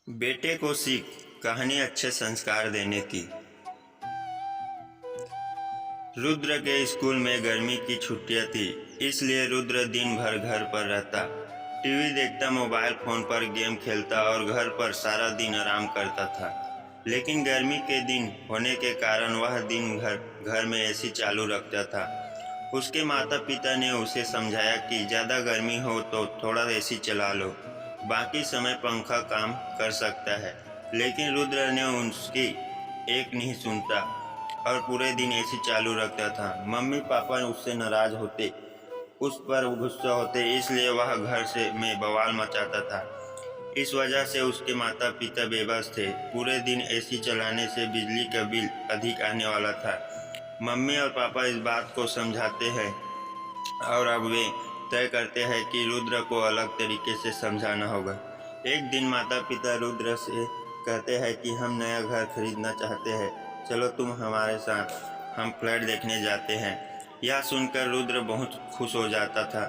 बेटे को सीख कहानी अच्छे संस्कार देने की। रुद्र के स्कूल में गर्मी की छुट्टियां थी, इसलिए रुद्र दिन भर घर पर रहता, टीवी देखता, मोबाइल फोन पर गेम खेलता और घर पर सारा दिन आराम करता था। लेकिन गर्मी के दिन होने के कारण वह दिन घर में एसी चालू रखता था। उसके माता पिता ने उसे समझाया कि ज़्यादा गर्मी हो तो थोड़ा एसी चला लो, बाकी समय पंखा काम कर सकता है। लेकिन रुद्र ने उसकी एक नहीं सुनता और पूरे दिन एसी चालू रखता था। मम्मी पापा उससे नाराज होते, उस पर गुस्सा होते, इसलिए वह घर से में बवाल मचाता था। इस वजह से उसके माता पिता बेबस थे। पूरे दिन एसी चलाने से बिजली का बिल अधिक आने वाला था। मम्मी और पापा इस बात को समझाते हैं और अब वे तय करते हैं कि रुद्र को अलग तरीके से समझाना होगा। एक दिन माता पिता रुद्र से कहते हैं कि हम नया घर खरीदना चाहते हैं, चलो तुम हमारे साथ, हम फ्लैट देखने जाते हैं। यह सुनकर रुद्र बहुत खुश हो जाता था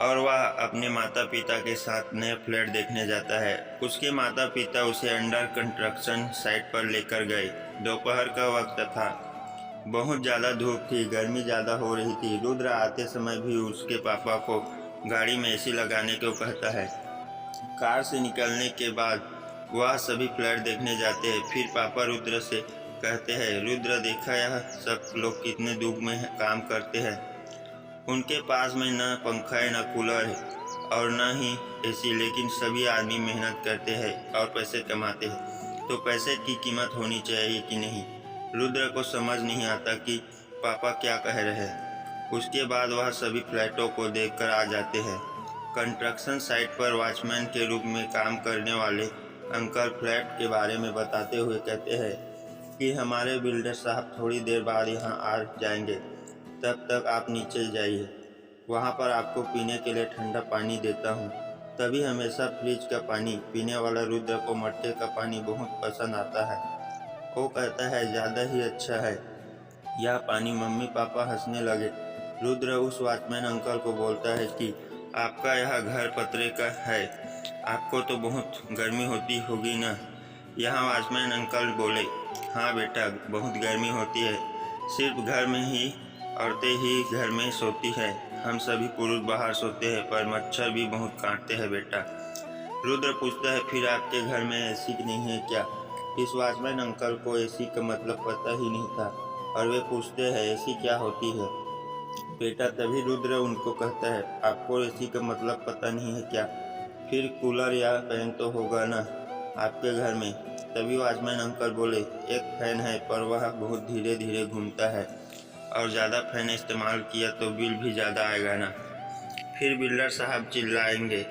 और वह अपने माता पिता के साथ नए फ्लैट देखने जाता है। उसके माता पिता उसे अंडर कंस्ट्रक्शन साइट पर लेकर गए। दोपहर का वक्त था, बहुत ज़्यादा धूप थी, गर्मी ज़्यादा हो रही थी। रुद्र आते समय भी उसके पापा को गाड़ी में एसी लगाने को कहता है। कार से निकलने के बाद वह सभी फ्लैट देखने जाते हैं। फिर पापा रुद्र से कहते हैं, रुद्र देखा यह सब लोग कितने दुख में काम करते हैं, उनके पास में न पंखा है, न कूलर है और न ही एसी, लेकिन सभी आदमी मेहनत करते हैं और पैसे कमाते हैं, तो पैसे की कीमत होनी चाहिए कि नहीं। रुद्र को समझ नहीं आता कि पापा क्या कह रहे हैं। उसके बाद वह सभी फ्लैटों को देखकर आ जाते हैं। कंस्ट्रक्शन साइट पर वॉचमैन के रूप में काम करने वाले अंकल फ्लैट के बारे में बताते हुए कहते हैं कि हमारे बिल्डर साहब थोड़ी देर बाद यहाँ आ जाएंगे, तब तक आप नीचे जाइए, वहाँ पर आपको पीने के लिए ठंडा पानी देता हूँ। तभी हमेशा फ्रिज का पानी पीने वाला रुद्र को मटके का पानी बहुत पसंद आता है। वो कहता है ज़्यादा ही अच्छा है यह पानी। मम्मी पापा हंसने लगे। रुद्र उस वॉचमैन अंकल को बोलता है कि आपका यह घर पतरे का है, आपको तो बहुत गर्मी होती होगी ना। यहाँ वॉचमैन अंकल बोले, हाँ बेटा, बहुत गर्मी होती है, सिर्फ घर में ही औरतें ही घर में सोती है, हम सभी पुरुष बाहर सोते हैं, पर मच्छर भी बहुत काटते हैं बेटा। रुद्र पूछता है, फिर आपके घर में एसी नहीं है क्या? इस वॉचमैन अंकल को एसी का मतलब पता ही नहीं था और वे पूछते हैं, एसी क्या होती है बेटा? तभी रुद्र उनको कहता है, आपको एसी का मतलब पता नहीं है क्या? फिर कूलर या फैन तो होगा ना आपके घर में। तभी वॉचमैन अंकल बोले, एक फैन है पर वह बहुत धीरे धीरे घूमता है और ज़्यादा फैन इस्तेमाल किया तो बिल भी ज़्यादा आएगा ना। फिर बिल्डर साहब चिल्लाएंगे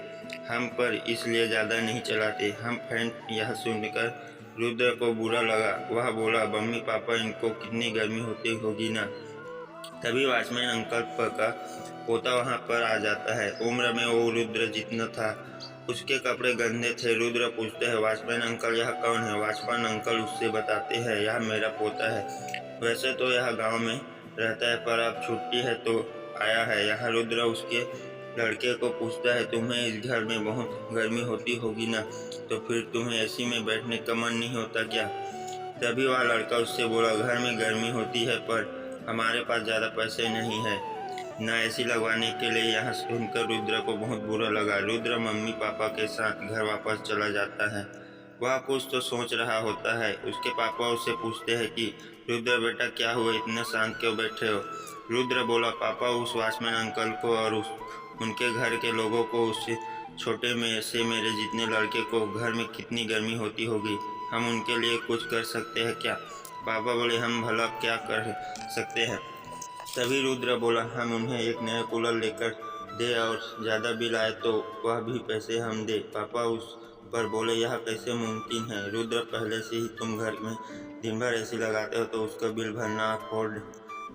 हम पर, इसलिए ज़्यादा नहीं चलाते हम फैन। यह सुनकर रुद्र को बुरा लगा। वह बोला, मम्मी पापा, इनको कितनी गर्मी होती होगी ना। तभी वॉचमैन अंकल का पोता वहाँ पर आ जाता है। उम्र में वो रुद्र जितना था, उसके कपड़े गंदे थे। रुद्र पूछते हैं, वॉचमैन अंकल यह कौन है? वॉचमैन अंकल उससे बताते हैं, यह मेरा पोता है, वैसे तो यह गांव में रहता है पर अब छुट्टी है तो आया है यहाँ। रुद्र उसके लड़के को पूछता है, तुम्हें इस घर में बहुत गर्मी होती होगी ना, तो फिर तुम्हें एसी में बैठने का मन नहीं होता क्या? तभी वह लड़का उससे बोला, घर में गर्मी होती है पर हमारे पास ज़्यादा पैसे नहीं है ना एसी लगवाने के लिए। यहाँ सुनकर रुद्र को बहुत बुरा लगा। रुद्र मम्मी पापा के साथ घर वापस चला जाता है। वह कुछ तो सोच रहा होता है। उसके पापा उससे पूछते हैं कि रुद्र बेटा क्या हुआ, इतना शांत क्यों बैठे हो? रुद्र बोला, पापा, उस वॉचमैन अंकल को और उनके घर के लोगों को, उससे छोटे में से मेरे जितने लड़के को घर में कितनी गर्मी होती होगी, हम उनके लिए कुछ कर सकते हैं क्या? पापा बोले, हम भला क्या कर सकते हैं? तभी रुद्र बोला, हम उन्हें एक नया कूलर लेकर दे और ज़्यादा बिल आए तो वह भी पैसे हम दे। पापा उस पर बोले, यह कैसे मुमकिन है रुद्र, पहले से ही तुम घर में दिन भर एसी लगाते हो तो उसका बिल भरना अफोर्ड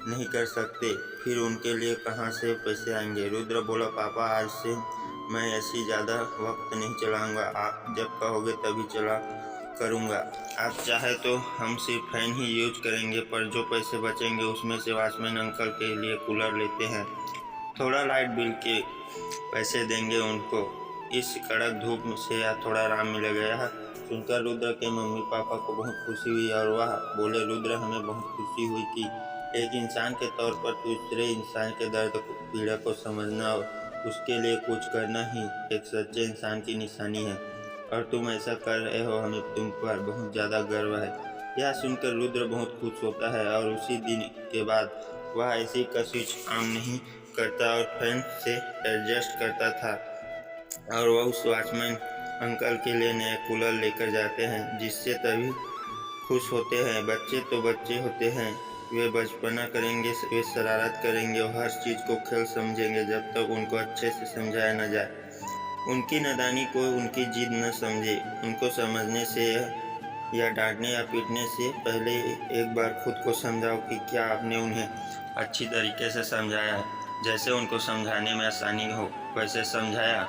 नहीं कर सकते, फिर उनके लिए कहाँ से पैसे आएंगे? रुद्र बोला, पापा, आज से मैं एसी ज़्यादा वक्त नहीं चलाऊँगा, आप जब कहोगे तभी चला करूँगा। आप चाहे तो हम सिर्फ फैन ही यूज करेंगे, पर जो पैसे बचेंगे उसमें से वॉचमैन अंकल के लिए कूलर लेते हैं, थोड़ा लाइट बिल के पैसे देंगे उनको। इस कड़क धूप से थोड़ा आराम मिल गया। सुनकर रुद्र के मम्मी पापा को बहुत खुशी हुई और वह बोले, रुद्र, हमें बहुत खुशी हुई कि एक इंसान के तौर पर दूसरे इंसान के दर्द पीड़ा को समझना और उसके लिए कुछ करना ही एक सच्चे इंसान की निशानी है, और तुम ऐसा कर रहे हो, हमें तुम पर बहुत ज़्यादा गर्व है। यह सुनकर रुद्र बहुत खुश होता है और उसी दिन के बाद वह ऐसी कशिश आम नहीं करता और फ्रेंड से एडजस्ट करता था, और वह उस वॉचमैन अंकल के लिए नया कूलर लेकर जाते हैं, जिससे तभी खुश होते हैं। बच्चे तो बच्चे होते हैं, वे बचपना करेंगे, वे शरारत करेंगे और हर चीज़ को खेल समझेंगे जब तक उनको अच्छे से समझाया न जाए। उनकी नादानी को उनकी जिद न समझे। उनको समझने से या डांटने या पीटने से पहले एक बार खुद को समझाओ कि क्या आपने उन्हें अच्छी तरीके से समझाया है, जैसे उनको समझाने में आसानी हो वैसे समझाया।